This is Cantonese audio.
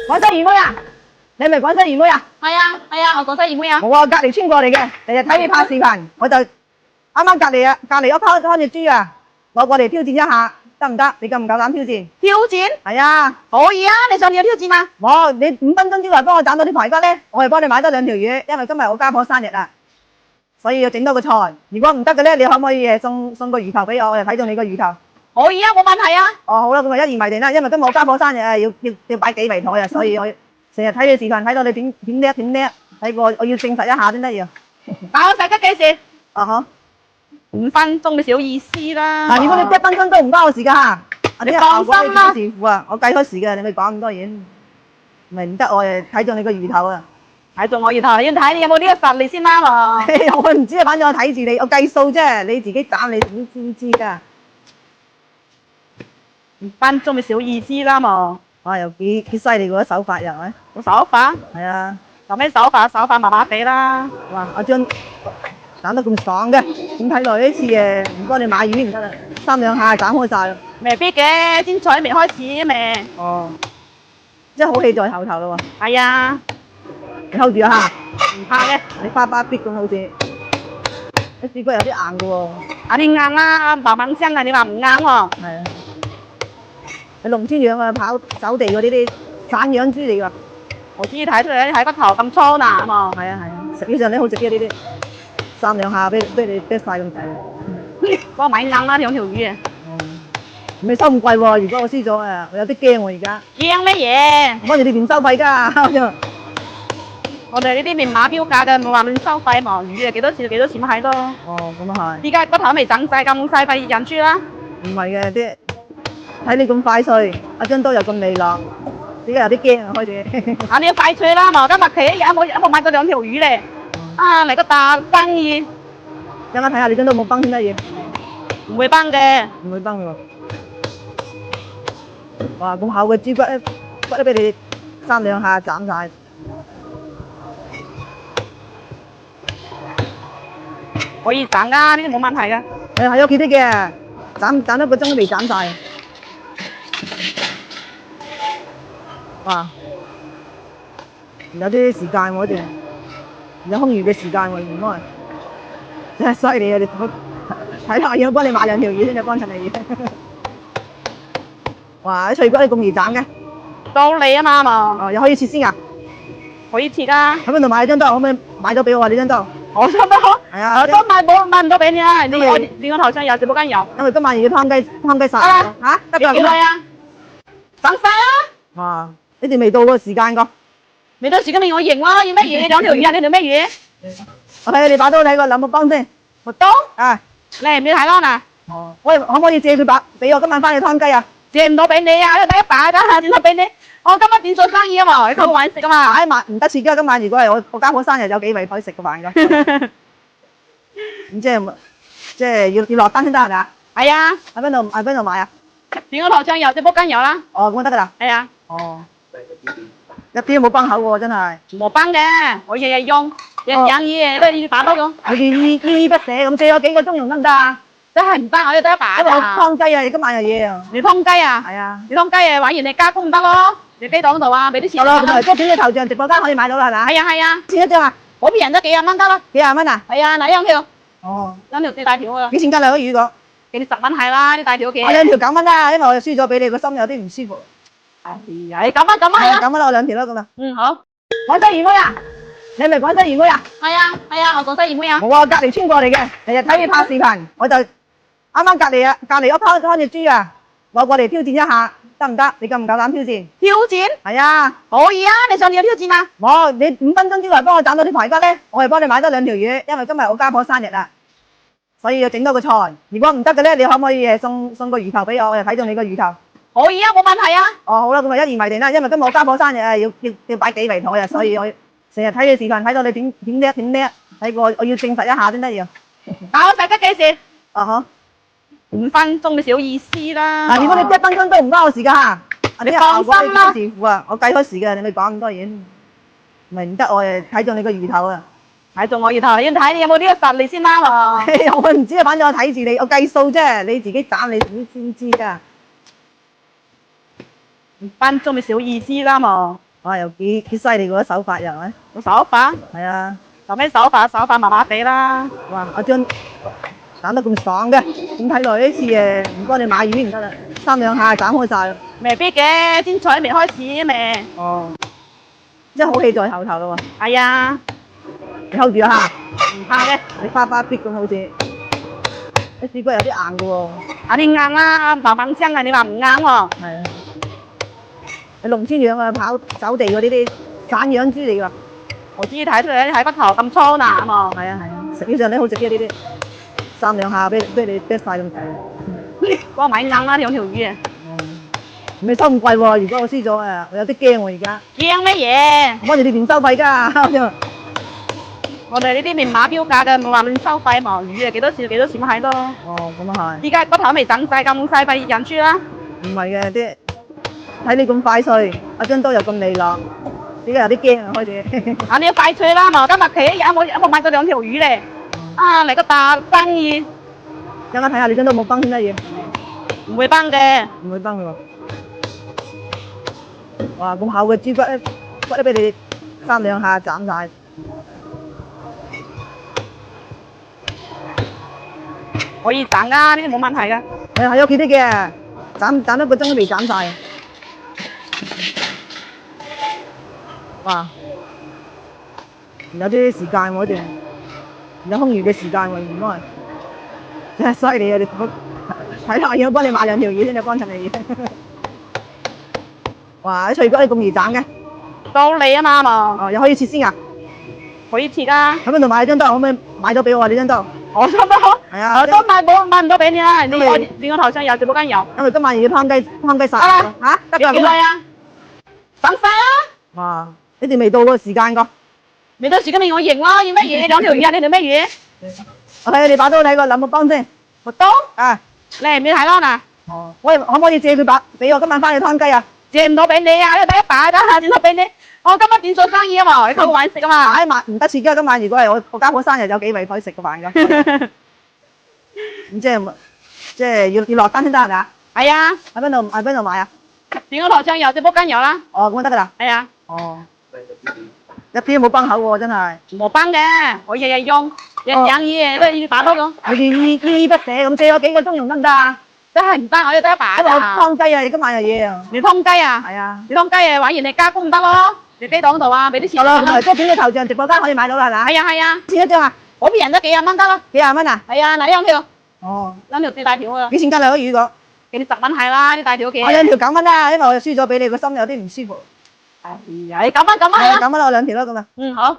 廣州二妹啊，你係咪廣州二妹啊？係啊，我廣州二妹啊。我隔離村過嚟嘅，日日睇你拍視頻，我就啱啱隔離屋拋隻豬啊，我過嚟挑戰一下，得唔得？你夠唔夠膽挑戰？挑戰？係啊，可以啊，你想要挑戰嗎？你5分鐘之內幫我斬到啲排骨咧，我係幫你買多2條魚，因為今日我家婆生日啊，所以要整多個菜。如果唔得嘅咧，你可唔可以送個魚頭俾我？我就睇中你個魚頭。可以啊，冇問題啊。好啦，咁啊一言為定啦，因為今日我家婆生日啊，要擺幾圍台啊，所以我成日睇你視頻睇到你點叻，睇過我要證實一下先得要。打我細吉幾時？5 分鐘嘅小意思啦。嗱，如果你1分鐘都唔關我事㗎嚇，你放心啦。師傅啊，我計開時嘅，你咪講咁多嘢，咪唔得我誒睇中你個魚頭啊！睇中我魚頭，要睇你有冇呢個實力先啱喎。我唔知啊，反正我睇住你，我計數啫，你自己斬你知唔知㗎？5分鐘嘅小意思啦嘛。哇，又幾犀利喎，手法又係。個手法？係啊。有咩手法？手法麻麻地啦。哇！我將斬得咁爽嘅，點睇落呢次唔幫你買魚唔得啦，3兩下斬開晒。未必嘅，精彩未開始啊咩。哦，即係好戲在後頭咯喎。係啊，你 hold 住啊嚇。唔怕嘅，你花巴必咁好似，啲豬骨有啲硬嘅喎。啲硬啦，慢慢聲啊，你話唔硬喎。係啊。你農村養啊，跑走地嗰啲散養豬嚟㗎。我知睇出嚟睇個頭咁粗嗱嘛。係啊，食起上嚟好食嘅呢啲，3兩下俾你啤晒咁滯。幫我買硬啦，2條魚啊。唔係收咁貴喎，如果我輸咗啊，我有啲驚喎而家。驚咩嘢？我哋點收費㗎？我哋呢啲明碼標價嘅，冇話亂收費嘛。魚啊幾多錢咪係咯。哦，咁啊係。依家個頭未整晒咁細費人豬啦。唔係嘅，睇你咁快脆，張刀又咁利落，依家有啲驚啊開始。你要快脆啦嘛，今日企一日有冇買過2條魚咧？嚟個大生意。等我睇下你張刀冇崩先得嘢。唔會崩嘅。唔會崩喎。哇！咁厚嘅豬骨都俾你3兩下斬晒。可以斬㗎，呢啲冇問題㗎。喺屋企啲嘅，斬1個鐘都未斬晒。哇！有啲時間喎，仲有空餘嘅時間喎，原來真係犀利啊！你睇下要幫你買2條魚先至幫襯你。哇！啲脆骨你咁易斬嘅？到你啊嘛。哦，又可以切先㗎？可以切㗎。喺邊度買張刀？可唔可以買咗俾我啊？呢張刀？我差唔多。係啊。我都買唔到俾你啊！你個頭上有直播間有。因為今晚要劏雞殺。嚇？得㗎。幾耐啊？整晒啦。哇！你哋未到個時間㗎？未到時間咪我贏咯，要咩魚？2條魚啊？你條咩魚？我睇你把刀睇個兩個幫先。個刀？啊。你唔要睇咯嗱？哦。喂，可唔可以借佢把俾我？今晚翻去劏雞啊？借唔到俾你啊！得1把咋，點得俾你？我今日點做生意啊嘛？你同我玩食啊嘛？晚唔得切㗎，今晚如果係我家婆生日，有幾圍可以食個飯㗎。咁即係要落單先得係咪啊？係啊。喺邊度買啊？你個頭上有直播間有啦。哦，咁得㗎啦。係啊。哦。一啲都冇崩口喎，真係。冇崩嘅，我日日用，日日養魚都係呢把刀用。好似依依不捨咁，借咗幾個鐘用得唔得啊？真係唔得，我要得1把。因為我劏雞啊，你今晚有嘢啊。你劏雞啊？係啊。你劏雞啊，玩完你加工唔得咯。你雞檔度啊，俾啲錢。好啦，咁即係點你頭像直播間可以買到啦，係咪？係啊係啊。錢一張啊？嗰邊人都幾廿蚊得啦。幾廿蚊啊？係啊，嗱2條。哦。2條最大條啊。幾錢斤兩個魚講？俾你10蚊係啦，啲大條嘅。我2條9蚊啦，因為我輸咗俾你，個心有啲唔舒服。係啊，你9蚊係啊。9蚊啦，我2條啦咁啊。好。廣州二妹啊，你係咪廣州二妹啊？係啊，我廣州二妹啊。我隔離村過嚟嘅，日日睇你拍視頻，我就啱啱隔離屋拋隻豬啊，我過嚟挑戰一下，得唔得？你夠唔夠膽挑戰？挑戰？係啊。可以啊，你想要挑戰啊？你5分鐘之內幫我斬到啲排骨咧，我係幫你買多2條魚，因為今日我家婆生日啊，所以要整多個菜。如果唔得嘅咧，你可唔可以送個魚頭俾我？我就睇中你個魚頭。可以啊，冇問題啊。好啦，咁啊一言為定啦，因為今日我家婆生日啊，要擺幾圍台啊，所以我成日睇你視頻睇到你點叻，睇過我要證實一下先得要。打我細吉幾時？5 分鐘嘅小意思啦。嗱，如果你1分鐘都唔關我事㗎嚇，你放心啦。師傅啊，我計開時嘅，你咪講咁多嘢，咪唔得我睇中你個魚頭啊。睇中我魚頭，要睇你有冇呢個實力先啱喎。我唔知啊，反正我睇住你，我計數啫，你自己斬你先知㗎。5分鐘嘅小意思啦嘛。哇，又幾犀利嗰啲手法又係咪？手法係啊，有咩手法？手法麻麻地啦。哇！阿張斬得咁爽嘅，咁睇落呢次唔幫你買魚唔得啦，三兩下斬開晒啦。未必嘅，精彩未開始啊咩？哦，即係好戲在後頭咯喎。係啊，你 hold 住啊，唔怕嘅。你花花必咁好似，啲指骨有啲硬嘅喎。啊你硬啦，棒棒聲啊！你話唔啱喎？係啊，你農村養啊，跑走地嗰啲散養豬嚟㗎。我知睇出嚟睇骨頭咁粗嗱啊嘛。係啊係啊，食起上嚟好食啲呢啲，三兩下俾你啤晒咁滯。幫我買硬啦兩條魚啊！唔係收咁貴喎，如果我輸咗啊，我有啲驚喎而家。驚乜嘢？我哋你點收費㗎？我哋呢啲明碼標價嘅，冇話亂收費嘛。魚啊幾多錢咪係咯。哦，咁啊依家骨頭未整晒咁細費人豬啦。係，唔係嘅啲睇你咁快脆，阿張刀又咁利落，依家有啲驚啊開始。啊你要快脆啦嘛！今日企一日有冇買咗兩條魚咧？啊嚟個大生意，等我睇下你張刀冇崩先得嘢，唔會崩嘅。唔會崩嘅喎。哇！咁厚嘅豬骨咧，骨都俾你三兩下斬晒。可以整啊，呢啲冇問題嘅。係喺屋企啲嘅，斬一個鐘都未斬晒。哇！有啲時間喎，段有空餘嘅時間喎，原來真係犀利啊！你睇下要幫你買兩條魚先，就幫襯你。哇！啲脆骨你咁易斬嘅，到你啊嘛，哦又可以切先啊！可以切啊。喺邊度買張刀？可唔可以買咗俾我啊？呢張刀？我差唔多，係啊，我都買唔到俾你啦。你個頭上有直播間有。因為今晚要劏雞殺啊嚇，得要幾耐啊？等晒啊！哇！你哋未到個時間個，未到時間咪我贏咯，要乜嘢？兩條魚啊？你條乜魚？我睇你把刀睇過諗個幫先。個刀啊！嚟唔嚟睇咯嗱？哦，我可唔可以借佢把俾我今晚翻去劏雞啊？借唔到俾你啊！你第一把得下，借到俾你。我今日點做生意啊嘛？你靠玩食啊嘛？唉，晚唔得切㗎，今晚如果係我家婆生日，有幾位可以食個飯㗎？咁即係要落單先得係咪啊？係啊，喺邊度買啊？點個頭上有直播間有啦。哦，咁得㗎啦。係啊，哦，一啲都冇崩口喎，真係。冇崩嘅，我日日用，日養嘢都係要把刀咁。你哋依依不捨咁借我幾個鐘用得唔得啊？真係唔得，我要得一把因為我咋。劏雞啊，你今晚有嘢啊。你劏雞啊？係啊。你劏雞啊，玩完你加工唔得咯。你雞檔度啊，俾啲錢好啦，咁即係點嘅頭像直播間可以買到啦，係咪啊？係啊係啊，錢一張啊？嗰邊人都幾廿蚊得咯。幾廿蚊啊？係啊，嗱兩條，哦，兩條最大條啊，幾錢斤啊？嗰魚個？幾10蚊係啦，啲大條嘅。我兩條9蚊啦，因為我輸咗俾你，個心有啲唔舒服。哎呀，你9蚊係啦。 9蚊啦，我兩條啦咁啊。嗯，好。